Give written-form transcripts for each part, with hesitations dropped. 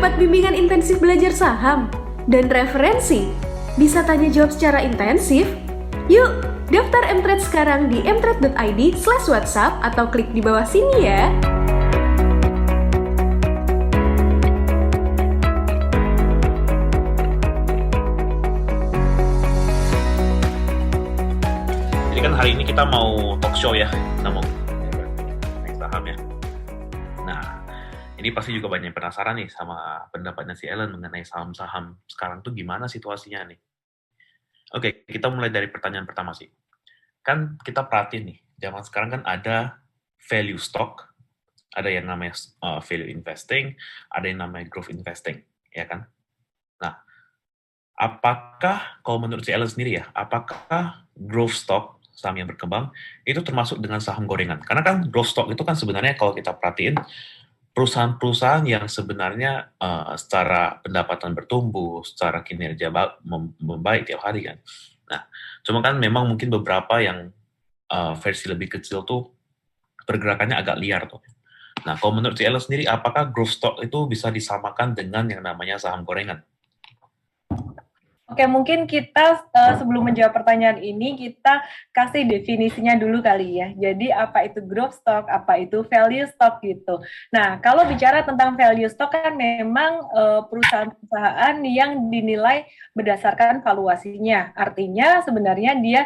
dapat bimbingan intensif belajar saham dan referensi. Bisa tanya jawab secara intensif? Yuk, daftar mTrade sekarang di mtrade.id/whatsapp atau klik di bawah sini ya. Jadi kan hari ini kita mau talk show ya, kita mau naik saham ya. Nah, ini pasti juga banyak yang penasaran nih sama pendapatnya si Ellen mengenai saham-saham sekarang tuh gimana situasinya nih. Oke, kita mulai dari pertanyaan pertama sih. Kan kita perhatiin nih, zaman sekarang kan ada value stock, ada yang namanya value investing, ada yang namanya growth investing, ya kan? Nah, apakah kalau menurut si Ellen sendiri ya, apakah growth stock saham yang berkembang itu termasuk dengan saham gorengan? Karena kan growth stock itu kan sebenarnya kalau kita perhatiin perusahaan-perusahaan yang sebenarnya secara pendapatan bertumbuh, secara kinerja membaik tiap hari kan. Nah, cuma kan memang mungkin beberapa yang versi lebih kecil tuh pergerakannya agak liar tuh. Nah, kalau menurut Ella sendiri, apakah growth stock itu bisa disamakan dengan yang namanya saham gorengan? Oke, mungkin kita sebelum menjawab pertanyaan ini, kita kasih definisinya dulu kali ya. Jadi apa itu growth stock, apa itu value stock gitu. Nah, kalau bicara tentang value stock kan memang perusahaan-perusahaan yang dinilai berdasarkan valuasinya. Artinya sebenarnya dia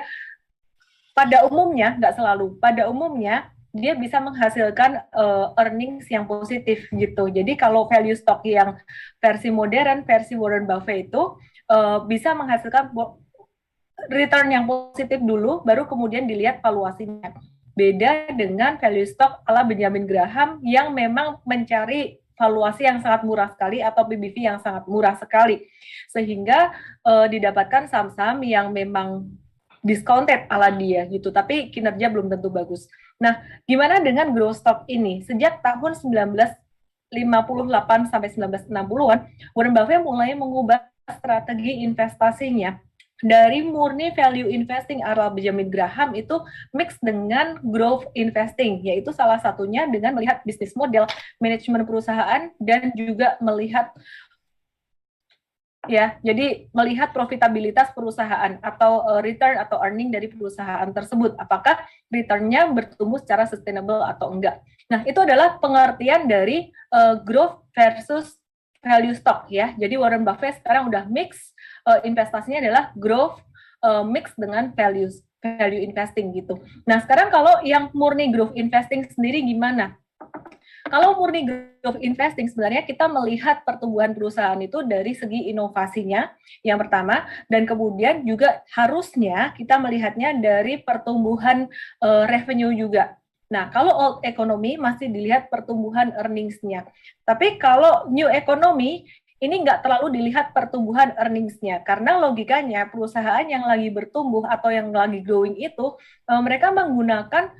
pada umumnya, nggak selalu, pada umumnya dia bisa menghasilkan earnings yang positif gitu. Jadi kalau value stock yang versi modern, versi Warren Buffett itu bisa menghasilkan return yang positif dulu, baru kemudian dilihat valuasinya. Beda dengan value stock ala Benjamin Graham yang memang mencari valuasi yang sangat murah sekali atau PBV yang sangat murah sekali, sehingga didapatkan saham-saham yang memang discounted ala dia gitu, tapi kinerja belum tentu bagus. Nah, gimana dengan growth stock ini? Sejak tahun 1958 sampai 1960-an, Warren Buffett mulai mengubah strategi investasinya dari murni value investing ala Benjamin Graham itu mix dengan growth investing, yaitu salah satunya dengan melihat bisnis model, manajemen perusahaan, dan juga melihat ya, jadi melihat profitabilitas perusahaan atau return atau earning dari perusahaan tersebut, apakah return-nya bertumbuh secara sustainable atau enggak. Nah, itu adalah pengertian dari growth versus value stock ya. Jadi Warren Buffett sekarang udah mix investasinya adalah growth mix dengan value investing gitu. Nah, sekarang kalau yang murni growth investing sendiri gimana? Kalau murni growth investing sebenarnya kita melihat pertumbuhan perusahaan itu dari segi inovasinya yang pertama, dan kemudian juga harusnya kita melihatnya dari pertumbuhan revenue juga. Nah, kalau old economy masih dilihat pertumbuhan earnings-nya. Tapi kalau new economy, ini nggak terlalu dilihat pertumbuhan earnings-nya. Karena logikanya perusahaan yang lagi bertumbuh atau yang lagi growing itu, mereka menggunakan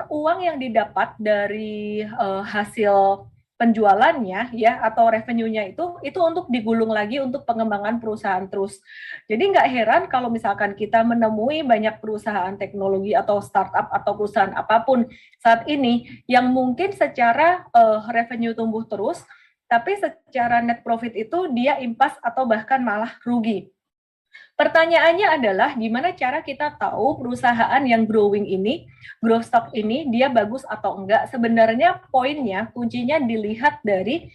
uang yang didapat dari hasil penjualannya ya atau revenue-nya itu untuk digulung lagi untuk pengembangan perusahaan terus. Jadi nggak heran kalau misalkan kita menemui banyak perusahaan teknologi atau startup atau perusahaan apapun saat ini yang mungkin secara revenue tumbuh terus, tapi secara net profit itu dia impas atau bahkan malah rugi. Pertanyaannya adalah gimana cara kita tahu perusahaan yang growing ini, growth stock ini, dia bagus atau enggak. Sebenarnya poinnya, kuncinya dilihat dari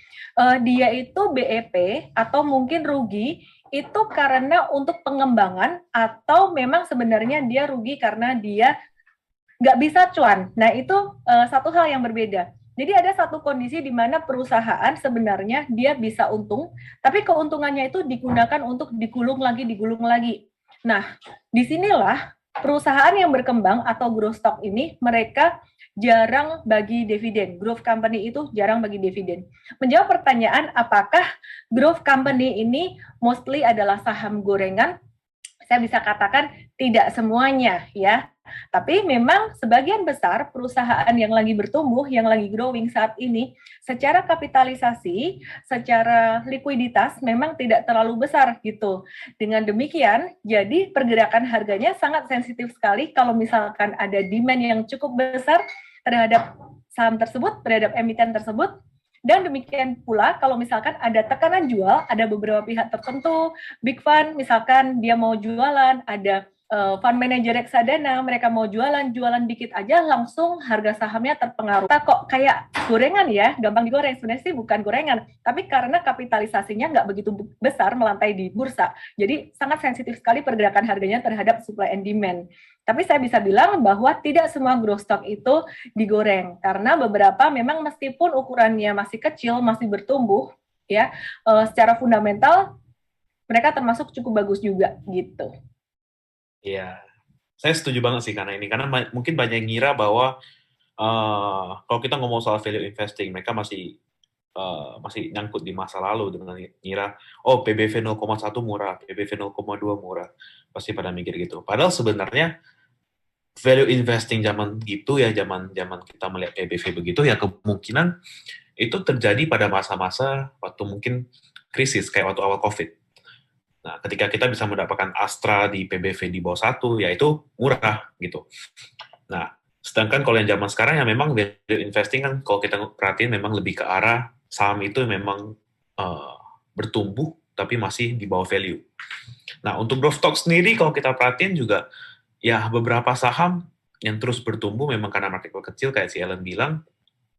dia itu BEP atau mungkin rugi, itu karena untuk pengembangan atau memang sebenarnya dia rugi karena dia nggak bisa cuan. Nah, itu satu hal yang berbeda. Jadi ada satu kondisi di mana perusahaan sebenarnya dia bisa untung, tapi keuntungannya itu digunakan untuk digulung lagi. Nah, disinilah perusahaan yang berkembang atau growth stock ini, mereka jarang bagi dividen. Growth company itu jarang bagi dividen. Menjawab pertanyaan, apakah growth company ini mostly adalah saham gorengan? Saya bisa katakan tidak semuanya ya. Tapi memang sebagian besar perusahaan yang lagi bertumbuh, yang lagi growing saat ini, secara kapitalisasi, secara likuiditas memang tidak terlalu besar gitu. Dengan demikian, jadi pergerakan harganya sangat sensitif sekali kalau misalkan ada demand yang cukup besar terhadap saham tersebut, terhadap emiten tersebut, Dan demikian pula kalau misalkan ada tekanan jual, ada beberapa pihak tertentu, big fund misalkan dia mau jualan, ada fund manager reksadana, mereka mau jualan dikit aja langsung harga sahamnya terpengaruh. Kita kok kayak gorengan ya, gampang digoreng, sebenarnya sih bukan gorengan, tapi karena kapitalisasinya nggak begitu besar melantai di bursa, jadi sangat sensitif sekali pergerakan harganya terhadap supply and demand. Tapi saya bisa bilang bahwa tidak semua growth stock itu digoreng, karena beberapa memang meskipun ukurannya masih kecil, masih bertumbuh, ya secara fundamental mereka termasuk cukup bagus juga gitu. Iya, saya setuju banget sih karena mungkin banyak yang ngira bahwa kalau kita ngomong soal value investing, mereka masih nyangkut di masa lalu dengan ngira, oh PBV 0,1 murah, PBV 0,2 murah, pasti pada mikir gitu. Padahal sebenarnya value investing zaman gitu ya, zaman kita melihat PBV begitu ya, kemungkinan itu terjadi pada masa-masa waktu mungkin krisis kayak waktu awal COVID. Nah, ketika kita bisa mendapatkan Astra di PBV di bawah 1, ya itu murah gitu. Nah, sedangkan kalau yang zaman sekarang ya memang value investing kan kalau kita perhatiin memang lebih ke arah saham itu memang bertumbuh tapi masih di bawah value. Nah, untuk growth stock sendiri kalau kita perhatiin juga ya beberapa saham yang terus bertumbuh memang karena market cap kecil kayak si Ellen bilang,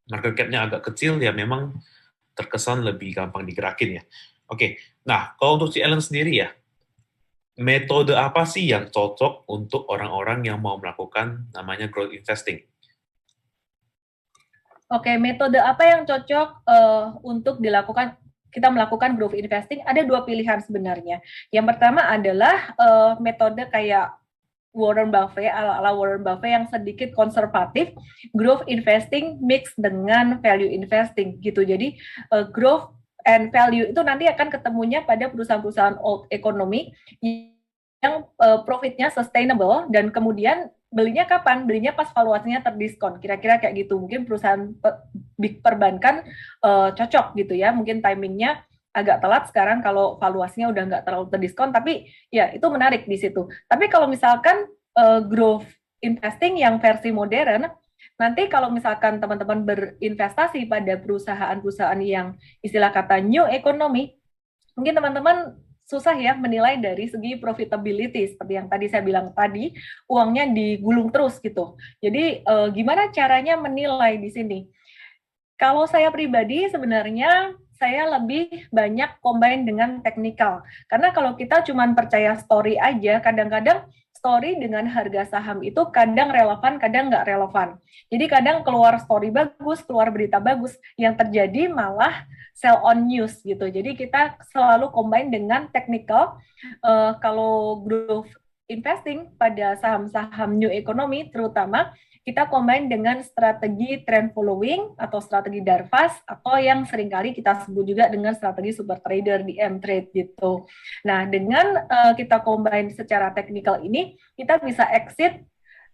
market cap-nya agak kecil ya memang terkesan lebih gampang digerakin ya. Oke, nah kalau untuk si Ellen sendiri ya, metode apa sih yang cocok untuk orang-orang yang mau melakukan namanya growth investing? Oke, metode apa yang cocok untuk dilakukan kita melakukan growth investing? Ada dua pilihan sebenarnya. Yang pertama adalah metode kayak Warren Buffett, ala Warren Buffett yang sedikit konservatif, growth investing mix dengan value investing gitu. Jadi growth and value itu nanti akan ketemunya pada perusahaan-perusahaan old economy yang profitnya sustainable, dan kemudian belinya kapan? Belinya pas valuasinya terdiskon, kira-kira kayak gitu. Mungkin perusahaan big perbankan cocok gitu ya, mungkin timingnya agak telat sekarang kalau valuasinya udah nggak terlalu terdiskon, tapi ya itu menarik di situ. Tapi kalau misalkan growth investing yang versi modern, nanti kalau misalkan teman-teman berinvestasi pada perusahaan-perusahaan yang istilah kata new economy, mungkin teman-teman susah ya menilai dari segi profitability, seperti yang tadi saya bilang tadi, uangnya digulung terus gitu. Jadi gimana caranya menilai di sini? Kalau saya pribadi sebenarnya saya lebih banyak combine dengan teknikal. Karena kalau kita cuma percaya story aja, kadang-kadang story dengan harga saham itu kadang relevan, kadang nggak relevan. Jadi kadang keluar story bagus, keluar berita bagus, yang terjadi malah sell on news gitu. Jadi kita selalu combine dengan technical. Kalau growth investing pada saham-saham new economy terutama, kita combine dengan strategi trend following atau strategi Darvas, atau yang seringkali kita sebut juga dengan strategi super trader di M-Trade gitu. Nah, dengan kita combine secara teknikal ini, kita bisa exit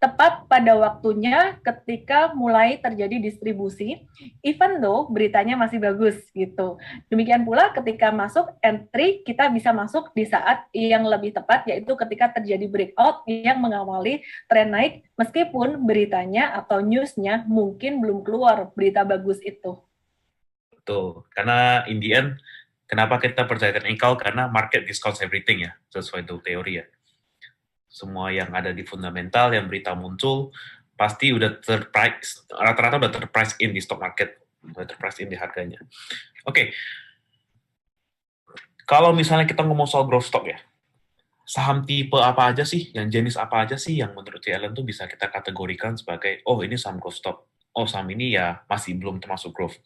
tepat pada waktunya ketika mulai terjadi distribusi, even though beritanya masih bagus gitu. Demikian pula ketika masuk entry, kita bisa masuk di saat yang lebih tepat, yaitu ketika terjadi breakout yang mengawali tren naik, meskipun beritanya atau newsnya mungkin belum keluar berita bagus itu. Betul, karena in the end, kenapa kita percaya technical? Karena market discounts everything ya, sesuai itu teori ya. Semua yang ada di fundamental, yang berita muncul, pasti udah terprice, rata-rata udah terprice in di stock market, udah terprice in di harganya. Oke. Kalau misalnya kita ngomong soal growth stock ya, saham tipe apa aja sih, yang jenis apa aja sih yang menurut Ellen tuh bisa kita kategorikan sebagai, oh ini saham growth stock, oh saham ini ya masih belum termasuk growth.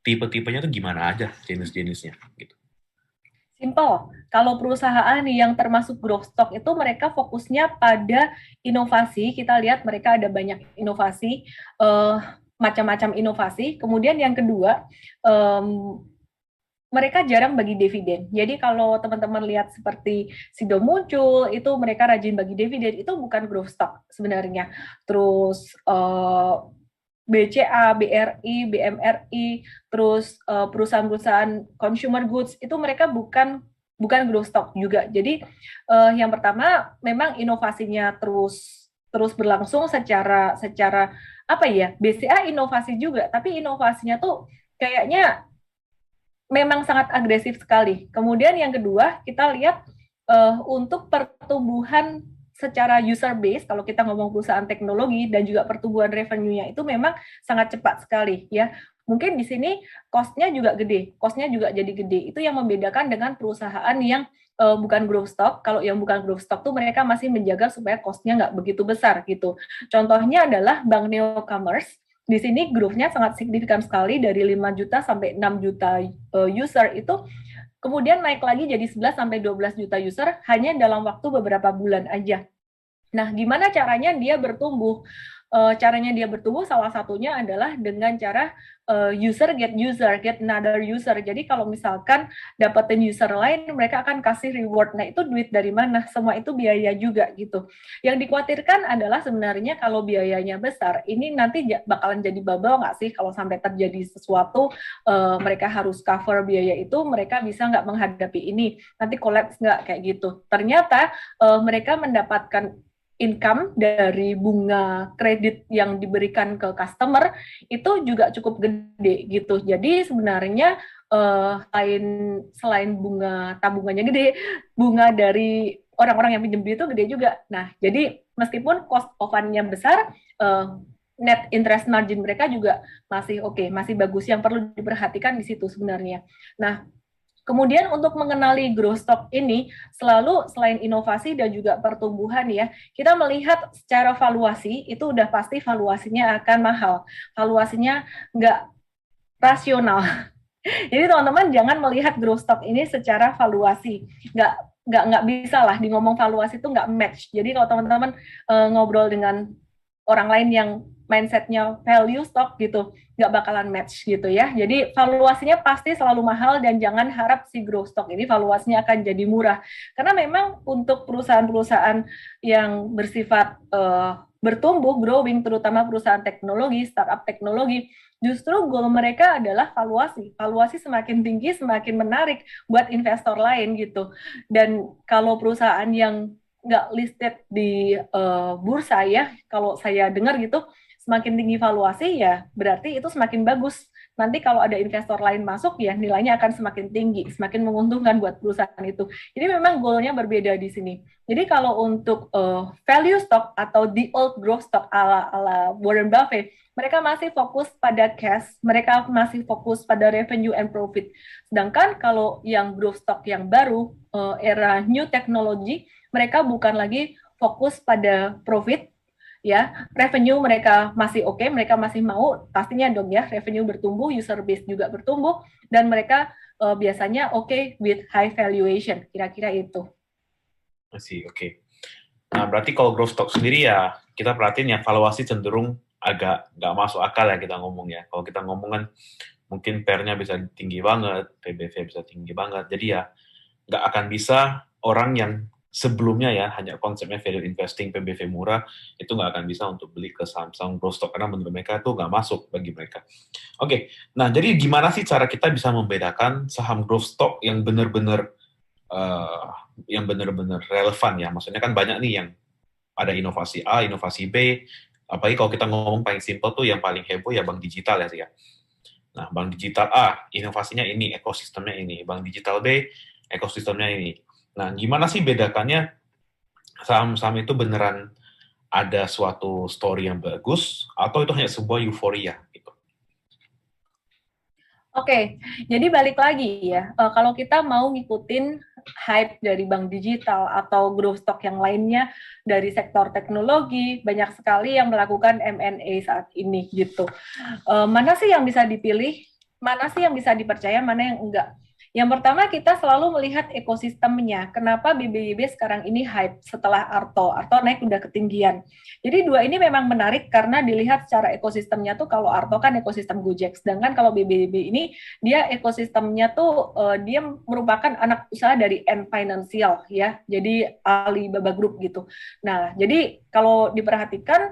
Tipe-tipenya tuh gimana aja jenis-jenisnya gitu. Simple. Kalau perusahaan yang termasuk growth stock itu mereka fokusnya pada inovasi. Kita lihat mereka ada banyak inovasi, macam-macam inovasi. Kemudian yang kedua, mereka jarang bagi dividen. Jadi kalau teman-teman lihat seperti Sido muncul, itu mereka rajin bagi dividen, itu bukan growth stock sebenarnya. Terus BCA, BRI, BMRI, terus perusahaan-perusahaan consumer goods, itu mereka bukan growth stock juga. Jadi yang pertama memang inovasinya terus berlangsung secara apa ya, BCA inovasi juga, tapi inovasinya tuh kayaknya memang sangat agresif sekali. Kemudian yang kedua, kita lihat untuk pertumbuhan secara user base, kalau kita ngomong perusahaan teknologi dan juga pertumbuhan revenue-nya itu memang sangat cepat sekali ya. Mungkin di sini cost-nya juga gede, cost-nya juga jadi gede. Itu yang membedakan dengan perusahaan yang bukan growth stock. Kalau yang bukan growth stock tuh mereka masih menjaga supaya cost-nya nggak begitu besar gitu. Contohnya adalah Bank Neo-commerce. Di sini growth-nya sangat signifikan sekali dari 5 juta sampai 6 juta user itu, kemudian naik lagi jadi 11 sampai 12 juta user hanya dalam waktu beberapa bulan aja. Nah, gimana caranya dia bertumbuh? Caranya dia bertumbuh salah satunya adalah dengan cara user, get another user. Jadi kalau misalkan dapetin user lain, mereka akan kasih reward. Nah, itu duit dari mana? Semua itu biaya juga gitu. Yang dikhawatirkan adalah sebenarnya kalau biayanya besar, ini nanti bakalan jadi bubble nggak sih? Kalau sampai terjadi sesuatu, mereka harus cover biaya itu, mereka bisa nggak menghadapi ini? Nanti collapse nggak kayak gitu? Ternyata mereka mendapatkan income dari bunga kredit yang diberikan ke customer itu juga cukup gede gitu. Jadi sebenarnya selain bunga tabungannya gede, bunga dari orang-orang yang pinjam duit itu gede juga. Nah, jadi meskipun cost of fund-nya besar, net interest margin mereka juga masih oke, masih bagus. Yang perlu diperhatikan di situ sebenarnya. Nah, kemudian untuk mengenali growth stock ini, selalu selain inovasi dan juga pertumbuhan ya, kita melihat secara valuasi, itu udah pasti valuasinya akan mahal. Valuasinya nggak rasional. Jadi teman-teman jangan melihat growth stock ini secara valuasi. Nggak bisa lah, di ngomong valuasi itu nggak match. Jadi kalau teman-teman ngobrol dengan orang lain yang mindsetnya value stock gitu, nggak bakalan match gitu ya. Jadi valuasinya pasti selalu mahal dan jangan harap si growth stock ini valuasinya akan jadi murah. Karena memang untuk perusahaan-perusahaan yang bersifat bertumbuh, growing, terutama perusahaan teknologi, startup teknologi, justru goal mereka adalah valuasi. Valuasi semakin tinggi, semakin menarik buat investor lain gitu. Dan kalau perusahaan yang nggak listed di bursa ya, kalau saya dengar gitu, semakin tinggi valuasi ya berarti itu semakin bagus. Nanti kalau ada investor lain masuk ya nilainya akan semakin tinggi, semakin menguntungkan buat perusahaan itu. Jadi memang goalnya berbeda di sini. Jadi kalau untuk value stock atau the old growth stock ala Warren Buffett, mereka masih fokus pada cash, mereka masih fokus pada revenue and profit. Sedangkan kalau yang growth stock yang baru, era new technology, mereka bukan lagi fokus pada profit, ya, revenue mereka masih oke, mereka masih mau, pastinya dong ya, revenue bertumbuh, user base juga bertumbuh, dan mereka biasanya oke with high valuation, kira-kira itu. Masih oke. Nah, berarti kalau growth stock sendiri ya, kita perhatiin ya, valuasi cenderung agak nggak masuk akal ya kita ngomong ya. Kalau kita ngomong kan, mungkin PER-nya bisa tinggi banget, PBV bisa tinggi banget, jadi ya nggak akan bisa orang yang sebelumnya ya, hanya konsepnya value investing, PBV murah, itu nggak akan bisa untuk beli ke saham-saham growth stock, karena menurut mereka itu nggak masuk bagi mereka. Oke, nah jadi gimana sih cara kita bisa membedakan saham growth stock yang benar-benar relevan ya? Maksudnya kan banyak nih yang ada inovasi A, inovasi B, apalagi kalau kita ngomong paling simple tuh yang paling heboh ya bank digital ya sih ya. Nah, bank digital A, inovasinya ini, ekosistemnya ini. Bank digital B, ekosistemnya ini. Nah, gimana sih bedakannya saham-saham itu beneran ada suatu story yang bagus atau itu hanya sebuah euforia gitu? Oke, jadi balik lagi ya, kalau kita mau ngikutin hype dari bank digital atau growth stock yang lainnya dari sektor teknologi, banyak sekali yang melakukan M&A saat ini gitu. Mana sih yang bisa dipilih, mana sih yang bisa dipercaya, mana yang enggak? Yang pertama kita selalu melihat ekosistemnya. Kenapa BBYB sekarang ini hype setelah Arto? Arto naik udah ketinggian. Jadi dua ini memang menarik karena dilihat secara ekosistemnya tuh kalau Arto kan ekosistem Gojek. Sedangkan kalau BBYB ini dia ekosistemnya tuh dia merupakan anak usaha dari Ant Financial ya. Jadi Alibaba Group gitu. Nah, jadi kalau diperhatikan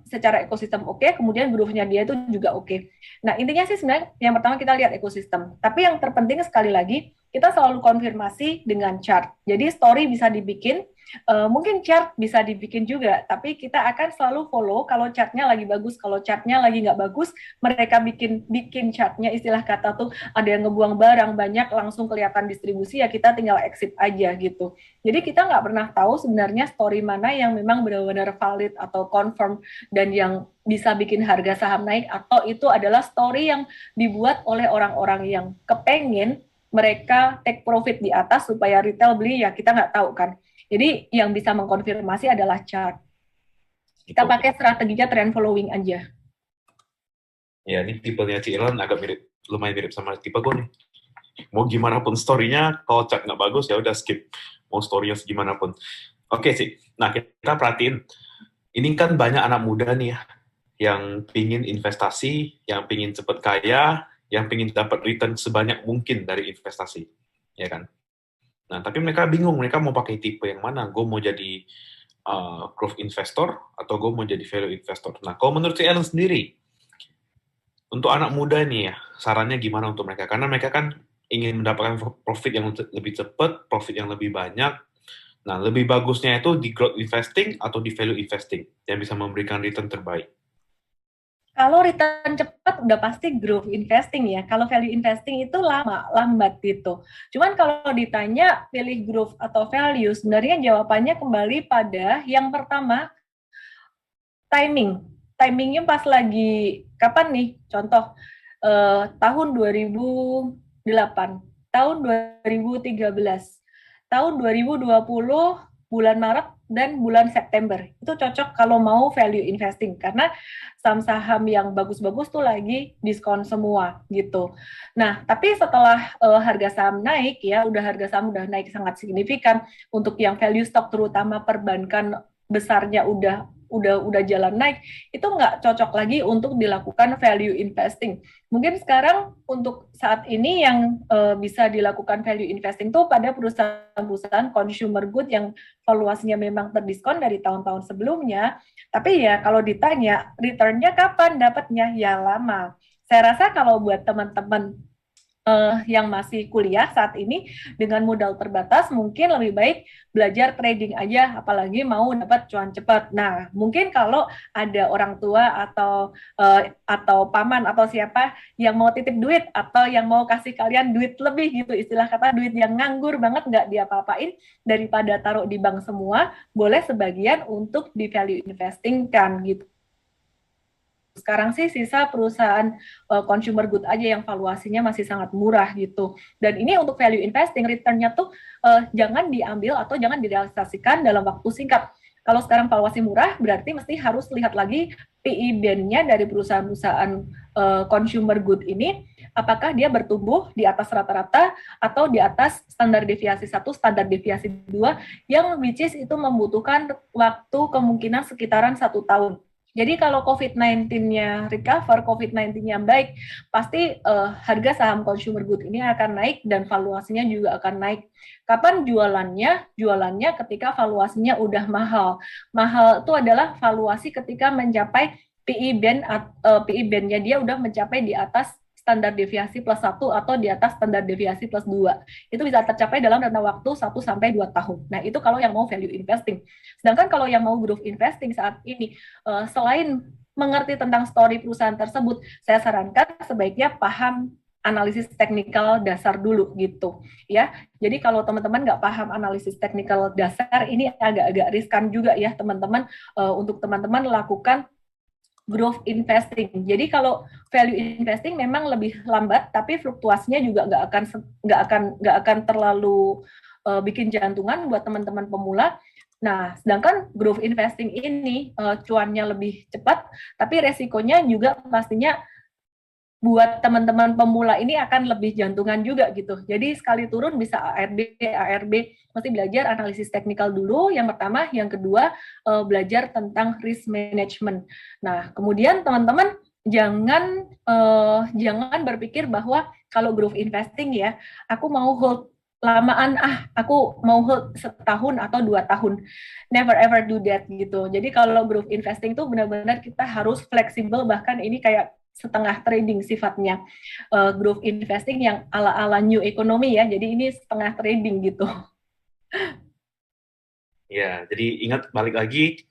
secara ekosistem oke, kemudian growth-nya dia itu juga oke. Nah, intinya sih sebenarnya yang pertama kita lihat ekosistem. Tapi yang terpenting sekali lagi, kita selalu konfirmasi dengan chart. Jadi story bisa dibikin, Mungkin chart bisa dibikin juga, tapi kita akan selalu follow kalau chartnya lagi bagus, kalau chartnya lagi nggak bagus, mereka bikin bikin chartnya, istilah kata tuh ada yang ngebuang barang banyak langsung kelihatan distribusi, ya kita tinggal exit aja gitu. Jadi kita nggak pernah tahu sebenarnya story mana yang memang benar-benar valid atau confirm dan yang bisa bikin harga saham naik, atau itu adalah story yang dibuat oleh orang-orang yang kepengen mereka take profit di atas supaya retail beli, ya kita nggak tahu kan. Jadi yang bisa mengkonfirmasi adalah chart. Kita pakai strateginya trend following aja. Ya, ini tipenya Ci Ellen agak mirip, lumayan mirip sama tipe gue nih. Mau gimana pun story-nya, kalau chart nggak bagus ya udah skip. Mau story-nya segimana pun. Oke sih. Nah, kita perhatiin. Ini kan banyak anak muda nih ya, yang pingin investasi, yang pingin cepat kaya, yang pingin dapat return sebanyak mungkin dari investasi. Ya kan? Nah, tapi mereka bingung, mereka mau pakai tipe yang mana. Gue mau jadi growth investor, atau gue mau jadi value investor. Nah, kalau menurut si Ellen sendiri, untuk anak muda nih ya, sarannya gimana untuk mereka? Karena mereka kan ingin mendapatkan profit yang lebih cepat, profit yang lebih banyak. Nah, lebih bagusnya itu di growth investing atau di value investing yang bisa memberikan return terbaik. Kalau return cepat udah pasti growth investing ya. Kalau value investing itu lambat gitu. Cuman kalau ditanya pilih growth atau value, sebenarnya jawabannya kembali pada yang pertama, timing. Timingnya pas lagi kapan nih? Contoh tahun 2008, tahun 2013, tahun 2020 bulan Maret dan bulan September. Itu cocok kalau mau value investing karena saham-saham yang bagus-bagus tuh lagi diskon semua gitu. Nah, tapi setelah harga saham naik ya, harga saham udah naik sangat signifikan untuk yang value stock terutama perbankan besarnya udah jalan naik, itu nggak cocok lagi untuk dilakukan value investing. Mungkin sekarang untuk saat ini yang bisa dilakukan value investing tuh pada perusahaan-perusahaan consumer good yang valuasinya memang terdiskon dari tahun-tahun sebelumnya. Tapi ya kalau ditanya return-nya kapan dapatnya, ya lama. Saya rasa kalau buat teman-teman yang masih kuliah saat ini dengan modal terbatas, mungkin lebih baik belajar trading aja, apalagi mau dapat cuan cepat. Nah, mungkin kalau ada orang tua atau paman atau siapa yang mau titip duit atau yang mau kasih kalian duit lebih gitu, istilah kata duit yang nganggur banget nggak diapa-apain, daripada taruh di bank semua, boleh sebagian untuk di value investing kan gitu. Sekarang sih sisa perusahaan consumer good aja yang valuasinya masih sangat murah gitu. Dan ini untuk value investing, return-nya tuh jangan diambil atau jangan direalisasikan dalam waktu singkat. Kalau sekarang valuasi murah, berarti mesti harus lihat lagi PE band-nya dari perusahaan-perusahaan consumer good ini, apakah dia bertumbuh di atas rata-rata atau di atas standar deviasi 1, standar deviasi 2, yang which is itu membutuhkan waktu kemungkinan sekitaran 1 tahun. Jadi kalau COVID-19-nya recover, COVID-19-nya baik, pasti harga saham consumer good ini akan naik dan valuasinya juga akan naik. Kapan jualannya? Jualannya ketika valuasinya udah mahal. Mahal itu adalah valuasi ketika mencapai PE band-nya dia udah mencapai di atas standar deviasi plus 1 atau di atas standar deviasi plus 2. Itu bisa tercapai dalam rentang waktu 1-2 tahun. Nah, itu kalau yang mau value investing. Sedangkan kalau yang mau growth investing saat ini, selain mengerti tentang story perusahaan tersebut, saya sarankan sebaiknya paham analisis teknikal dasar dulu gitu ya. Jadi kalau teman-teman nggak paham analisis teknikal dasar, ini agak-agak riskan juga ya teman-teman, untuk teman-teman lakukan growth investing. Jadi kalau value investing memang lebih lambat, tapi fluktuasinya juga nggak akan terlalu bikin jantungan buat teman-teman pemula. Nah, sedangkan growth investing ini cuannya lebih cepat, tapi resikonya juga pastinya buat teman-teman pemula ini akan lebih jantungan juga gitu. Jadi sekali turun bisa ARB, mesti belajar analisis teknikal dulu yang pertama, yang kedua belajar tentang risk management. Nah, kemudian teman-teman jangan berpikir bahwa kalau growth investing ya, aku mau hold lamaan, aku mau hold 1 tahun atau 2 tahun. Never ever do that gitu. Jadi kalau growth investing itu benar-benar kita harus fleksibel, bahkan ini kayak setengah trading sifatnya, growth investing yang ala-ala new economy ya, jadi ini setengah trading gitu. Ya, jadi ingat balik lagi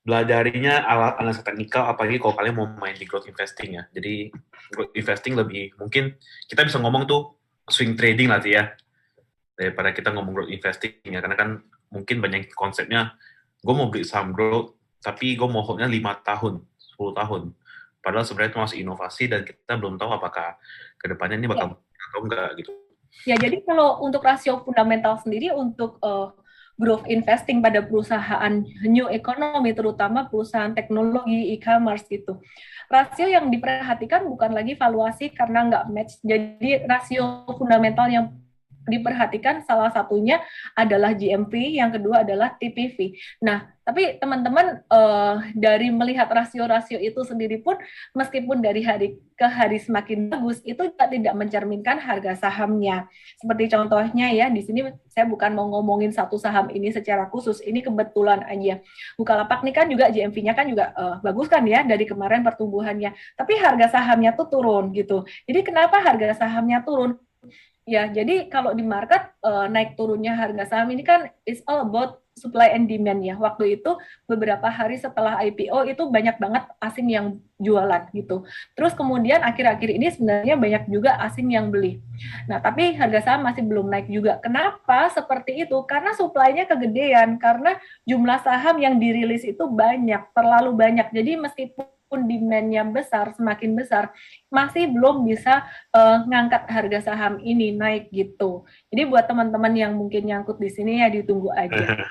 belajarinya analisa teknikal, apalagi kalau kalian mau main di growth investing ya. Jadi growth investing lebih mungkin kita bisa ngomong tuh swing trading lah sih ya, daripada kita ngomong growth investing ya, karena kan mungkin banyak konsepnya gue mau beli saham growth tapi gue mau holdnya 5 tahun, 10 tahun. Padahal sebenarnya itu masih inovasi dan kita belum tahu apakah kedepannya ini bakal atau enggak gitu. Ya, jadi kalau untuk rasio fundamental sendiri untuk growth investing pada perusahaan new economy, terutama perusahaan teknologi, e-commerce gitu. Rasio yang diperhatikan bukan lagi valuasi karena nggak match. Jadi rasio fundamental yang diperhatikan salah satunya adalah GMV, yang kedua adalah TPV. Nah, tapi teman-teman dari melihat rasio-rasio itu sendiri pun, meskipun dari hari ke hari semakin bagus, itu tidak mencerminkan harga sahamnya. Seperti contohnya ya, di sini saya bukan mau ngomongin satu saham ini secara khusus, ini kebetulan aja. Bukalapak nih kan juga GMV-nya kan juga bagus kan ya dari kemarin pertumbuhannya, tapi harga sahamnya tuh turun gitu. Jadi kenapa harga sahamnya turun? Ya, jadi kalau di market naik turunnya harga saham ini kan it's all about supply and demand ya. Waktu itu beberapa hari setelah IPO itu banyak banget asing yang jualan gitu. Terus kemudian akhir-akhir ini sebenarnya banyak juga asing yang beli. Nah, tapi harga saham masih belum naik juga. Kenapa seperti itu? Karena supply-nya kegedean, karena jumlah saham yang dirilis itu banyak, terlalu banyak. Jadi meskipun demand-nya besar, semakin besar, masih belum bisa ngangkat harga saham ini naik gitu. Jadi buat teman-teman yang mungkin nyangkut di sini ya ditunggu aja.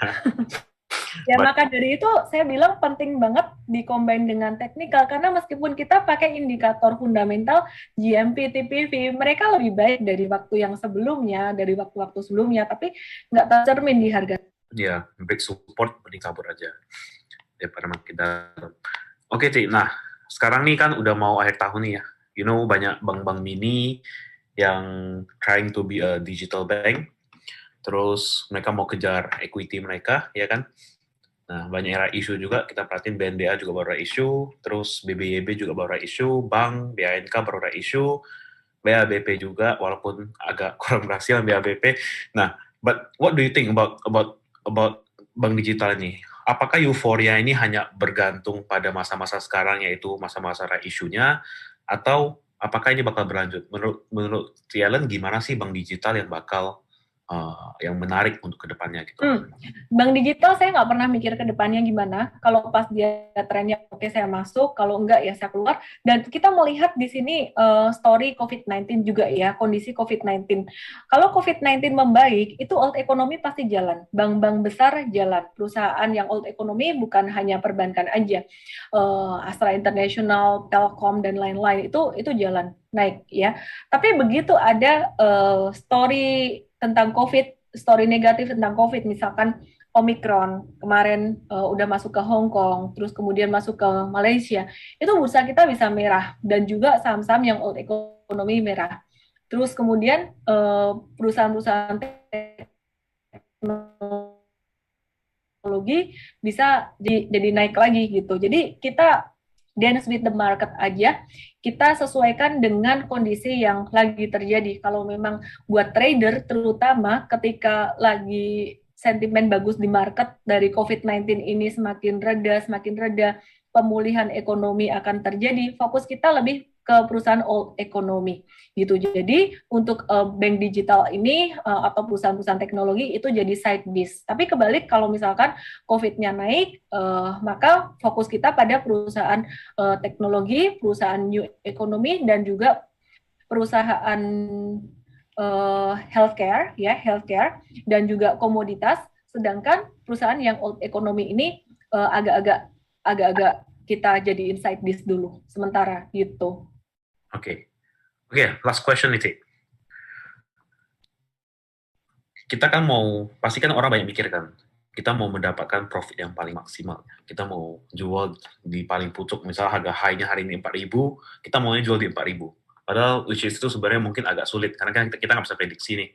Ya, maka dari itu saya bilang penting banget dikombin dengan teknikal, karena meskipun kita pakai indikator fundamental GMV, TPV, mereka lebih baik dari waktu yang sebelumnya, dari waktu-waktu sebelumnya, tapi nggak tercermin di harga. Ya, break support mending kabur aja daripada makin dalam. Oke, Ci. Nah, sekarang nih kan udah mau akhir tahun nih ya. You know, banyak bank-bank mini yang trying to be a digital bank. Terus mereka mau kejar equity mereka, ya kan? Nah, banyak era isu juga. Kita perhatiin BNDA juga baru ada isu. Terus BBYB juga baru ada isu. Bank, BANK baru ada isu. BABP juga, walaupun agak kurang berhasil BABP. Nah, but what do you think about bank digital ini? Apakah euforia ini hanya bergantung pada masa-masa sekarang, yaitu masa-masa isunya, atau apakah ini bakal berlanjut? Menurut Cielen, gimana sih bank digital yang bakal yang menarik untuk kedepannya gitu? Bank digital saya nggak pernah mikir ke depannya gimana. Kalau pas dia trennya oke saya masuk, kalau enggak ya saya keluar. Dan kita melihat di sini story COVID-19 juga ya, kondisi COVID-19. Kalau COVID-19 membaik, itu old economy pasti jalan. Bank-bank besar jalan. Perusahaan yang old economy bukan hanya perbankan aja. Astra International, Telkom, dan lain-lain itu jalan naik ya. Tapi begitu ada story tentang COVID, story negatif tentang COVID, misalkan Omicron kemarin udah masuk ke Hong Kong, terus kemudian masuk ke Malaysia, itu bursa kita bisa merah, dan juga saham-saham yang old economy merah. Terus kemudian perusahaan-perusahaan teknologi bisa jadi naik lagi gitu. Jadi kita dance with the market aja, kita sesuaikan dengan kondisi yang lagi terjadi. Kalau memang buat trader, terutama ketika lagi sentimen bagus di market dari COVID-19 ini semakin reda, pemulihan ekonomi akan terjadi, fokus kita lebih ke perusahaan old economy gitu. Jadi untuk bank digital ini atau perusahaan-perusahaan teknologi itu jadi side biz. Tapi kebalik, kalau misalkan COVID-nya naik, maka fokus kita pada perusahaan teknologi, perusahaan new economy, dan juga perusahaan healthcare dan juga komoditas. Sedangkan perusahaan yang old economy ini agak-agak kita jadi inside this dulu sementara gitu. Oke, last question nih, Cik. Kita kan pasti kan orang banyak mikir kan, kita mau mendapatkan profit yang paling maksimal. Kita mau jual di paling pucuk, misalnya harga high-nya hari ini 4.000, kita maunya jual di 4.000. Padahal which is itu sebenarnya mungkin agak sulit, karena kan kita nggak bisa prediksi nih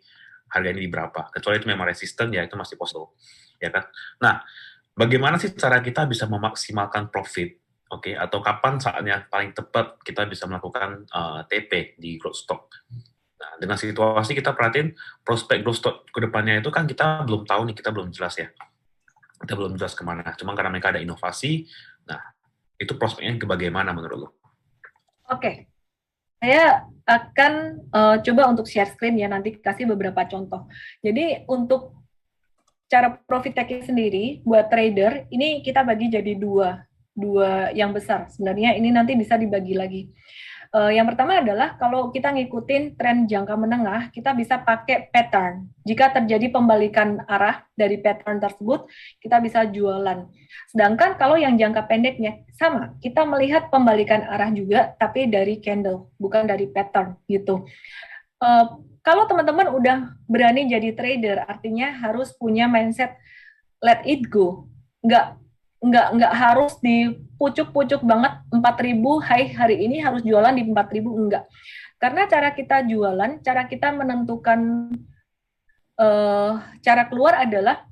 harga ini di berapa. Kecuali itu memang resisten, ya itu masih possible. Ya kan? Nah, bagaimana sih cara kita bisa memaksimalkan profit? Oke, atau kapan saatnya paling tepat kita bisa melakukan TP di growth stock? Nah, dengan situasi kita perhatiin prospek growth stock ke depannya itu kan kita belum tahu nih, kita belum jelas ya. kita belum jelas kemana. Cuma karena mereka ada inovasi, nah itu prospeknya bagaimana menurut lo? Oke, saya akan coba untuk share screen ya, nanti kasih beberapa contoh. Jadi untuk cara profit taking sendiri buat trader, ini kita bagi jadi dua yang besar. Sebenarnya ini nanti bisa dibagi lagi. Yang pertama adalah kalau kita ngikutin tren jangka menengah, kita bisa pakai pattern. Jika terjadi pembalikan arah dari pattern tersebut, kita bisa jualan. Sedangkan kalau yang jangka pendeknya sama, kita melihat pembalikan arah juga, tapi dari candle, bukan dari pattern gitu. Kalau teman-teman udah berani jadi trader, artinya harus punya mindset let it go. Nggak harus di pucuk-pucuk banget 4.000, hai hari ini harus jualan di 4.000, enggak. Karena cara kita jualan, cara kita menentukan cara keluar adalah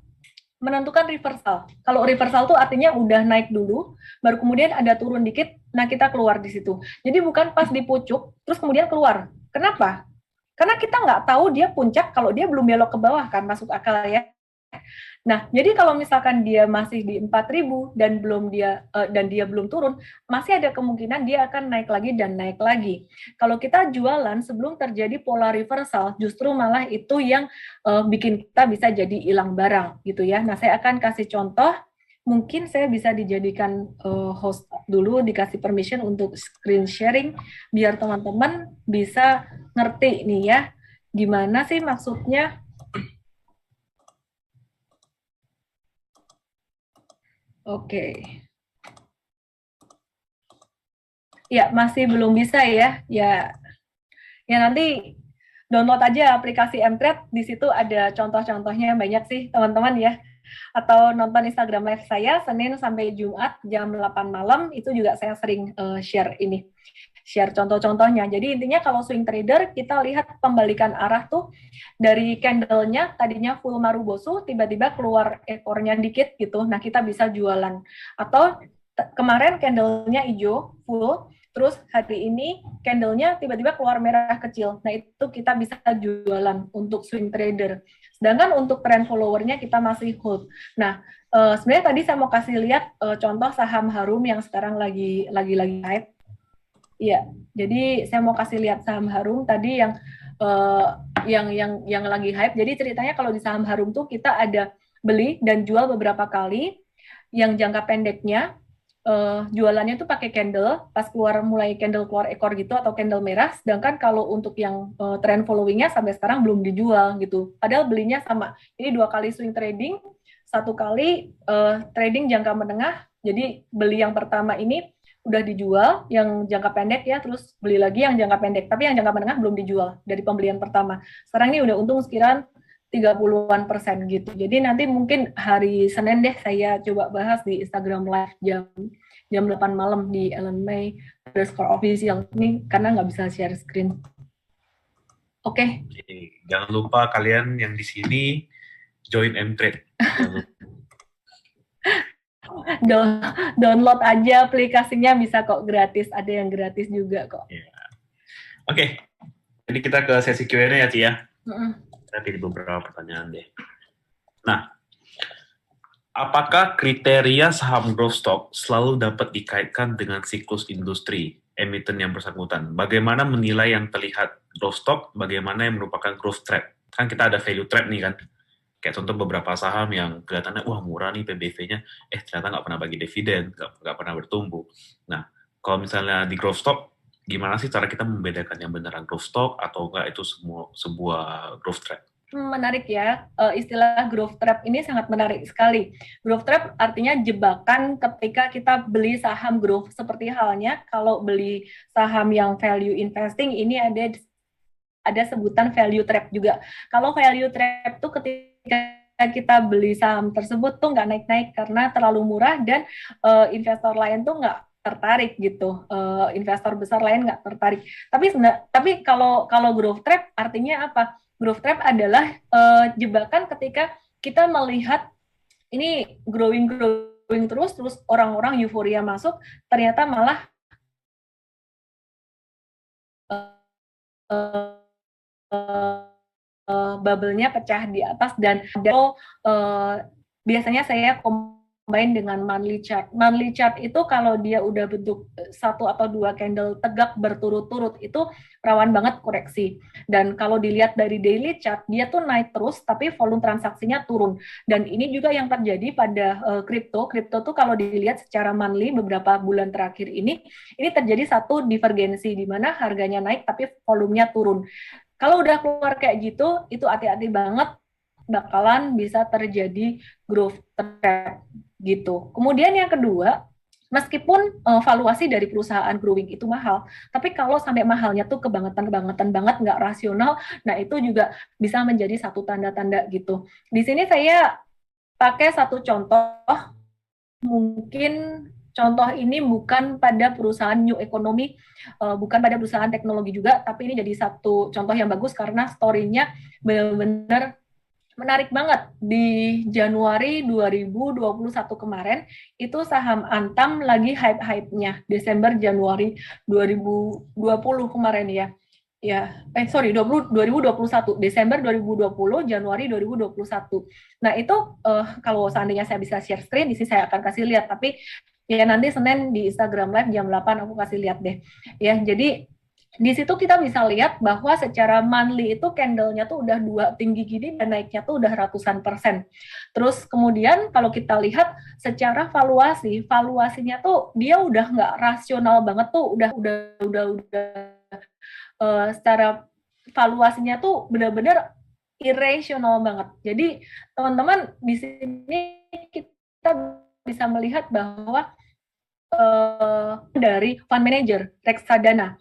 menentukan reversal. Kalau reversal tuh artinya udah naik dulu, baru kemudian ada turun dikit, nah kita keluar di situ. Jadi bukan pas di pucuk, terus kemudian keluar. Kenapa? Karena kita nggak tahu dia puncak kalau dia belum belok ke bawah, kan masuk akal ya. Nah, jadi kalau misalkan dia masih di 4.000 dan dia belum turun, masih ada kemungkinan dia akan naik lagi dan naik lagi. Kalau kita jualan sebelum terjadi pola reversal, justru malah itu yang bikin kita bisa jadi hilang barang gitu ya. Nah, saya akan kasih contoh. Mungkin saya bisa dijadikan host dulu, dikasih permission untuk screen sharing biar teman-teman bisa ngerti nih ya, gimana sih maksudnya. Oke. Ya, masih belum bisa ya. Ya nanti download aja aplikasi Mtrade, di situ ada contoh-contohnya banyak sih, teman-teman ya. Atau nonton Instagram live saya Senin sampai Jumat jam 8 malam, itu juga saya sering share contoh-contohnya. Jadi intinya kalau swing trader, kita lihat pembalikan arah tuh dari candle-nya tadinya full Marubosu, tiba-tiba keluar ekornya dikit gitu. Nah, kita bisa jualan. Atau kemarin candle-nya hijau full, terus hari ini candle-nya tiba-tiba keluar merah kecil. Nah, itu kita bisa jualan untuk swing trader. Sedangkan untuk trend follower-nya kita masih hold. Nah, sebenarnya tadi saya mau kasih lihat contoh saham Harum yang sekarang lagi hype. Iya, jadi saya mau kasih lihat saham Harum tadi yang lagi hype. Jadi ceritanya kalau di saham Harum tuh kita ada beli dan jual beberapa kali. Yang jangka pendeknya jualannya tuh pakai candle, pas mulai candle keluar ekor gitu atau candle merah. Sedangkan kalau untuk yang trend followingnya sampai sekarang belum dijual gitu. Padahal belinya sama. Ini 2 kali swing trading, 1 kali trading jangka menengah. Jadi beli yang pertama ini udah dijual, yang jangka pendek ya, terus beli lagi yang jangka pendek. Tapi yang jangka menengah belum dijual dari pembelian pertama. Sekarang ini udah untung sekiranya 30-an% gitu. Jadi nanti mungkin hari Senin deh saya coba bahas di Instagram Live jam 8 malam di Ellen May _official ini, karena nggak bisa share screen. Oke. Jangan lupa kalian yang di sini join Mtrade. Download aja aplikasinya, bisa kok gratis, ada yang gratis juga kok. Oke. Jadi kita ke sesi Q&A ya, Ci ya. Kita pilih beberapa pertanyaan deh. Nah, apakah kriteria saham growth stock selalu dapat dikaitkan dengan siklus industri emiten yang bersangkutan? Bagaimana menilai yang terlihat growth stock, bagaimana yang merupakan growth trap? Kan kita ada value trap nih kan. Kayak contoh beberapa saham yang kelihatannya, wah murah nih PBV-nya, ternyata nggak pernah bagi dividen, nggak pernah bertumbuh. Nah, kalau misalnya di growth stock, gimana sih cara kita membedakan yang beneran growth stock atau enggak itu sebuah growth trap? Menarik ya, istilah growth trap ini sangat menarik sekali. Growth trap artinya jebakan ketika kita beli saham growth, seperti halnya kalau beli saham yang value investing, ini ada sebutan value trap juga. Kalau value trap tuh ketika kita beli saham tersebut tuh nggak naik-naik karena terlalu murah dan investor lain tuh nggak tertarik gitu, investor besar lain nggak tertarik. Tapi kalau growth trap artinya apa? Growth trap adalah jebakan ketika kita melihat ini growing terus orang-orang euforia masuk, ternyata malah bubble-nya pecah di atas dan biasanya saya combine dengan monthly chart. Monthly chart itu kalau dia udah bentuk satu atau dua candle tegak berturut-turut itu rawan banget koreksi. Dan kalau dilihat dari daily chart, dia tuh naik terus tapi volume transaksinya turun. Dan ini juga yang terjadi pada kripto. Kripto tuh kalau dilihat secara monthly beberapa bulan terakhir ini terjadi satu divergensi di mana harganya naik tapi volumenya turun. Kalau udah keluar kayak gitu, itu hati-hati banget bakalan bisa terjadi growth trap gitu. Kemudian yang kedua, meskipun valuasi dari perusahaan growing itu mahal, tapi kalau sampai mahalnya tuh kebangetan banget, nggak rasional, nah itu juga bisa menjadi satu tanda-tanda gitu. Di sini saya pakai satu contoh, mungkin contoh ini bukan pada perusahaan new economy, bukan pada perusahaan teknologi juga, tapi ini jadi satu contoh yang bagus karena story-nya benar-benar menarik banget. Di Januari 2021 kemarin, itu saham Antam lagi hype-hype-nya. Desember, Januari 2020 kemarin ya. 2021. Desember 2020, Januari 2021. Nah, itu kalau seandainya saya bisa share screen, di sini saya akan kasih lihat. Tapi ya nanti Senin di Instagram Live jam 8 aku kasih lihat deh. Ya, jadi di situ kita bisa lihat bahwa secara monthly itu candle-nya tuh udah dua tinggi gini dan naiknya tuh udah ratusan persen. Terus kemudian kalau kita lihat secara valuasinya tuh dia udah nggak rasional banget tuh, udah secara valuasinya tuh benar-benar irrational banget. Jadi teman-teman di sini kita bisa melihat bahwa dari fund manager reksadana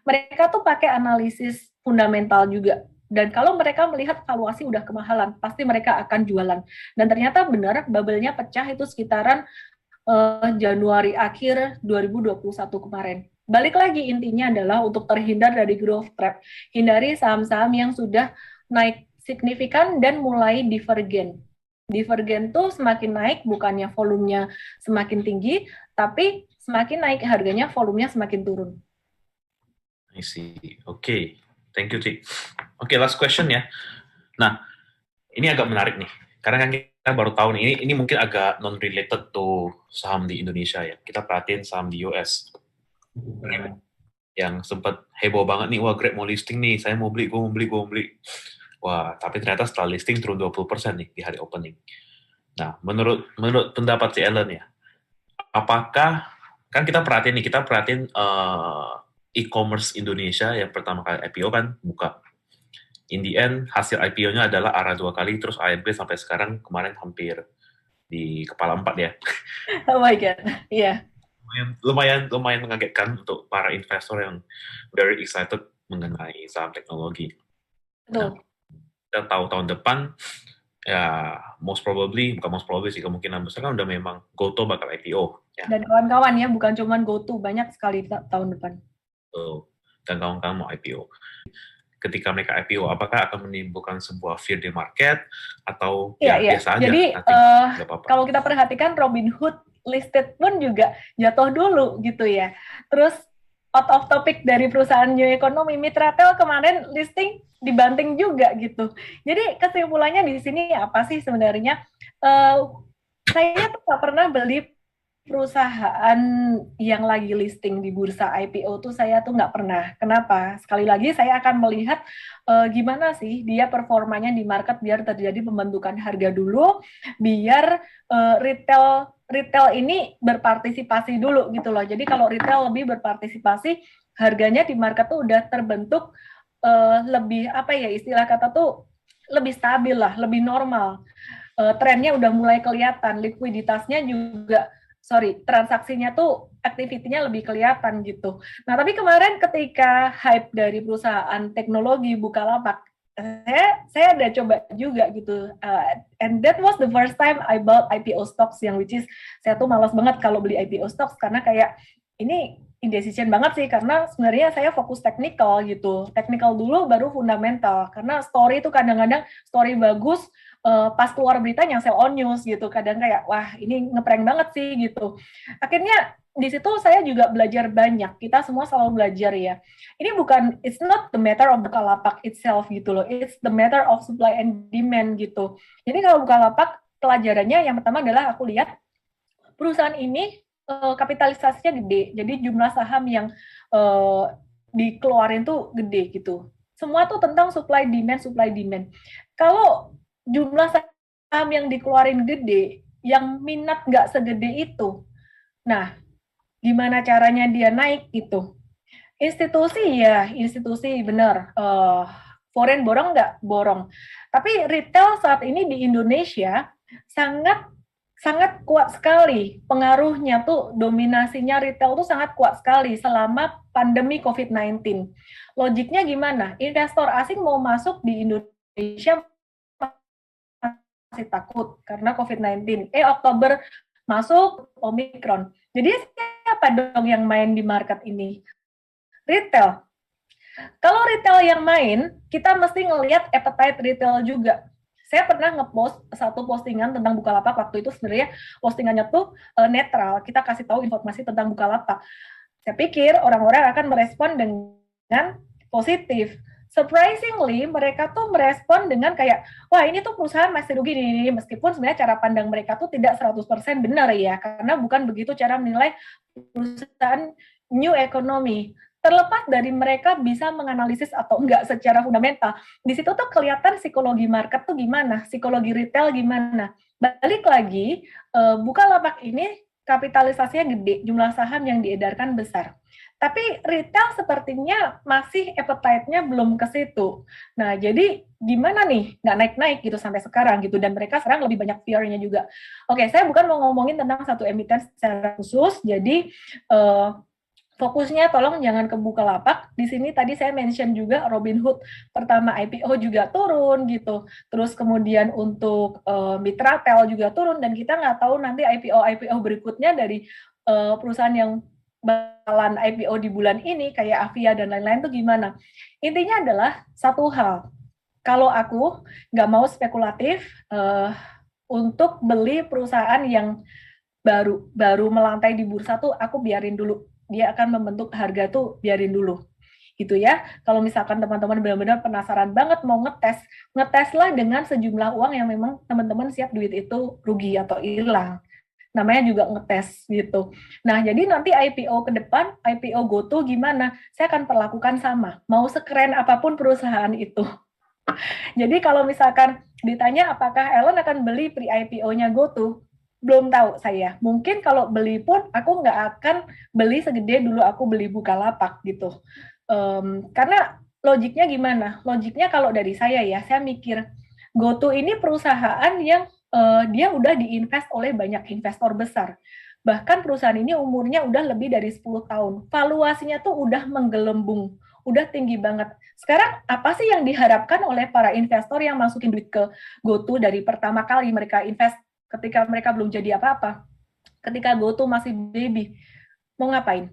mereka tuh pakai analisis fundamental juga. Dan kalau mereka melihat valuasi udah kemahalan, pasti mereka akan jualan. Dan ternyata benar, bubble-nya pecah itu sekitaran Januari akhir 2021 kemarin. Balik lagi intinya adalah untuk terhindar dari growth trap. Hindari saham-saham yang sudah naik signifikan dan mulai divergen. Divergen tuh semakin naik, bukannya volumenya semakin tinggi, tapi semakin naik harganya, volumenya semakin turun. I see. Oke. Thank you, Ci. Oke, last question ya. Nah, ini agak menarik nih. Karena kan kita baru tahu nih, ini mungkin agak non-related to saham di Indonesia ya. Kita perhatiin saham di US. Yang sempat heboh banget nih, wah Grab mau listing nih, saya mau beli, gue mau beli. Wah, tapi ternyata setelah listing turun 20% nih di hari opening. Nah, menurut pendapat si Ellen ya, apakah, kan kita perhatiin e-commerce Indonesia yang pertama kali IPO kan buka. In the end, hasil IPO-nya adalah ARA 2 kali, terus AMP sampai sekarang kemarin hampir di kepala 4 ya. Oh my God, iya. Yeah. Lumayan mengagetkan untuk para investor yang very excited mengenai saham teknologi. Betul. Nah, kita tahu tahun depan, ya most probably sih, kemungkinan besar kan udah memang GoTo bakal IPO. Ya. Dan kawan-kawan ya, bukan cuma GoTo, banyak sekali tahun depan. Dan kawan-kawan mau IPO. Ketika mereka IPO, apakah akan menimbulkan sebuah fear di market atau biasa aja? Jadi kalau kita perhatikan Robinhood listed pun juga jatuh dulu gitu ya. Terus out of topic dari perusahaan new economy, Mitratel kemarin listing dibanting juga gitu. Jadi kesimpulannya di sini apa sih sebenarnya? Saya tuh nggak pernah beli perusahaan yang lagi listing di bursa IPO tuh saya tuh nggak pernah. Kenapa? Sekali lagi saya akan melihat gimana sih dia performanya di market biar terjadi pembentukan harga dulu, biar retail ini berpartisipasi dulu gitu loh. Jadi kalau retail lebih berpartisipasi, harganya di market tuh udah terbentuk lebih istilah kata tuh lebih stabil lah, lebih normal. Trennya udah mulai kelihatan, likuiditasnya juga transaksinya tuh aktivitinya lebih kelihatan gitu. Nah, tapi kemarin ketika hype dari perusahaan teknologi Bukalapak, saya ada coba juga gitu. And that was the first time I bought IPO stocks yang which is saya tuh malas banget kalau beli IPO stocks karena kayak ini indecision banget sih karena sebenarnya saya fokus technical gitu. Technical dulu baru fundamental karena story itu kadang-kadang story bagus pas keluar berita yang sell on news gitu, kadang kayak wah ini ngeprank banget sih gitu. Akhirnya di situ saya juga belajar banyak, kita semua selalu belajar ya. Ini bukan, it's not the matter of Bukalapak itself gitu loh, it's the matter of supply and demand gitu. Jadi kalau Bukalapak pelajarannya yang pertama adalah aku lihat perusahaan ini kapitalisasinya gede, jadi jumlah saham yang dikeluarin tuh gede gitu. Semua tuh tentang supply demand. Kalau jumlah saham yang dikeluarin gede, yang minat nggak segede itu, nah gimana caranya dia naik gitu? Institusi bener. Foreign borong nggak? Borong. Tapi retail saat ini di Indonesia sangat sangat kuat sekali pengaruhnya tuh, dominasinya retail tuh sangat kuat sekali selama pandemi COVID-19. Logiknya gimana? Investor asing mau masuk di Indonesia masih takut karena COVID-19. Oktober masuk Omicron. Jadi siapa dong yang main di market ini? Retail. Kalau retail yang main, kita mesti ngelihat appetite retail juga. Saya pernah ngepost satu postingan tentang Bukalapak, waktu itu sebenarnya postingannya tuh netral, kita kasih tahu informasi tentang Bukalapak. Saya pikir orang-orang akan merespon dengan positif. Surprisingly, mereka tuh merespon dengan kayak, wah ini tuh perusahaan masih rugi nih, meskipun sebenarnya cara pandang mereka tuh tidak 100% benar ya, karena bukan begitu cara menilai perusahaan new economy. Terlepas dari mereka bisa menganalisis atau enggak secara fundamental, di situ tuh kelihatan psikologi market tuh gimana, psikologi retail gimana. Balik lagi, Bukalapak ini kapitalisasinya gede, jumlah saham yang diedarkan besar. Tapi retail sepertinya masih appetite-nya belum ke situ. Nah, jadi gimana nih nggak naik-naik gitu sampai sekarang gitu, dan mereka sekarang lebih banyak fear-nya juga. Oke, saya bukan mau ngomongin tentang satu emiten secara khusus, jadi fokusnya tolong jangan ke Bukalapak. Di sini tadi saya mention juga Robinhood pertama IPO juga turun gitu. Terus kemudian untuk Mitratel juga turun, dan kita nggak tahu nanti IPO berikutnya dari perusahaan yang bakalan IPO di bulan ini kayak Avia dan lain-lain tuh gimana. Intinya adalah satu hal. Kalau aku nggak mau spekulatif untuk beli perusahaan yang baru melantai di bursa tuh, aku biarin dulu. Dia akan membentuk harga tuh, biarin dulu gitu ya. Kalau misalkan teman-teman benar-benar penasaran banget mau ngeteslah dengan sejumlah uang yang memang teman-teman siap duit itu rugi atau hilang, namanya juga ngetes gitu. Nah, jadi nanti IPO ke depan, IPO GoTo gimana, saya akan perlakukan sama, mau sekeren apapun perusahaan itu. Jadi kalau misalkan ditanya apakah Ellen akan beli pre-IPO-nya GoTo, belum tahu saya. Mungkin kalau beli pun aku nggak akan beli segede dulu aku beli Bukalapak gitu. Karena logiknya gimana? Logiknya kalau dari saya ya, saya mikir GoTo ini perusahaan yang dia udah diinvest oleh banyak investor besar. Bahkan perusahaan ini umurnya udah lebih dari 10 tahun. Valuasinya tuh udah menggelembung, udah tinggi banget. Sekarang apa sih yang diharapkan oleh para investor yang masukin duit ke GoTo dari pertama kali mereka invest, ketika mereka belum jadi apa-apa, ketika GoTo masih baby, mau ngapain?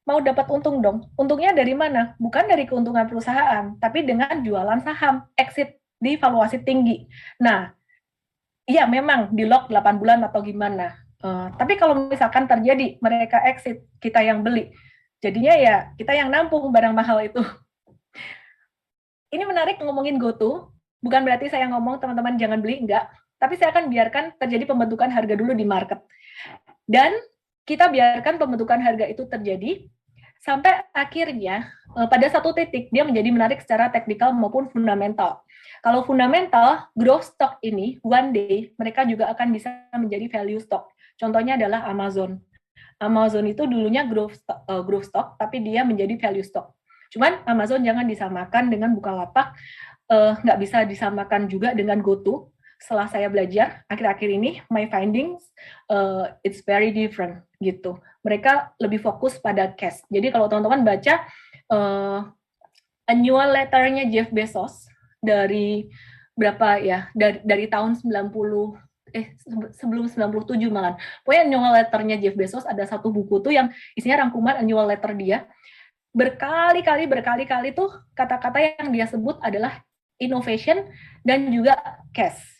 Mau dapat untung dong. Untungnya dari mana? Bukan dari keuntungan perusahaan, tapi dengan jualan saham, exit di valuasi tinggi. Nah, iya memang di lock 8 bulan atau gimana. Tapi kalau misalkan terjadi mereka exit, kita yang beli, jadinya ya kita yang nampung barang mahal itu. Ini menarik ngomongin GoTo, bukan berarti saya ngomong teman-teman jangan beli, enggak. Tapi saya akan biarkan terjadi pembentukan harga dulu di market. Dan kita biarkan pembentukan harga itu terjadi sampai akhirnya pada satu titik dia menjadi menarik secara teknikal maupun fundamental. Kalau fundamental, growth stock ini one day mereka juga akan bisa menjadi value stock. Contohnya adalah Amazon. Amazon itu dulunya growth stock, tapi dia menjadi value stock. Cuman Amazon jangan disamakan dengan Bukalapak, nggak bisa disamakan juga dengan GoTo. Setelah saya belajar akhir-akhir ini, my findings it's very different gitu. Mereka lebih fokus pada cash. Jadi kalau teman-teman baca annual letternya Jeff Bezos dari berapa ya, dari tahun 90 sebelum 97 malah. Pokoknya annual letternya Jeff Bezos ada satu buku tuh yang isinya rangkuman annual letter dia. Berkali-kali tuh kata-kata yang dia sebut adalah innovation dan juga cash.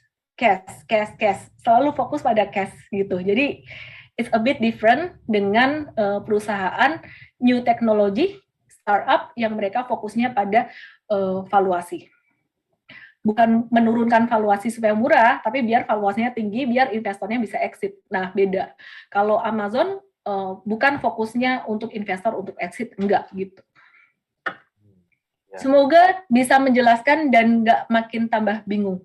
Selalu fokus pada cash gitu. Jadi it's a bit different dengan perusahaan new technology startup yang mereka fokusnya pada valuasi. bukan menurunkan valuasi supaya murah, tapi biar valuasinya tinggi, biar investornya bisa exit. Nah, beda. Kalau Amazon bukan fokusnya untuk investor untuk exit, enggak gitu. Semoga bisa menjelaskan dan nggak makin tambah bingung.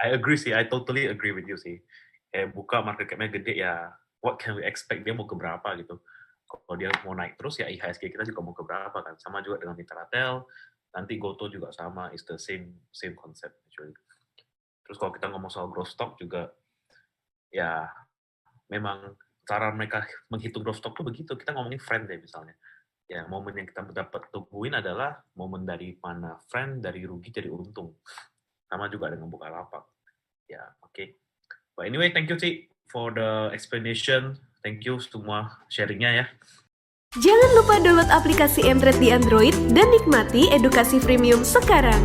I agree sih, I totally agree with you sih. Kayak buka market cap-nya gede ya, what can we expect, dia mau ke berapa gitu. Kalau dia mau naik terus ya IHSG kita juga mau ke berapa kan. Sama juga dengan Mitratel, nanti Goto juga sama, is the same concept actually. Terus kalau kita ngomong soal growth stock juga, ya memang cara mereka menghitung growth stock tuh begitu. Kita ngomongin friend deh misalnya. Ya momen yang kita dapat tungguin adalah momen dari mana friend, dari rugi jadi untung. Sama juga dengan Bukalapak. Ya, oke. But anyway, thank you Ci for the explanation. Thank you semua sharingnya ya. Jangan lupa download aplikasi Mtrade di Android dan nikmati edukasi premium sekarang.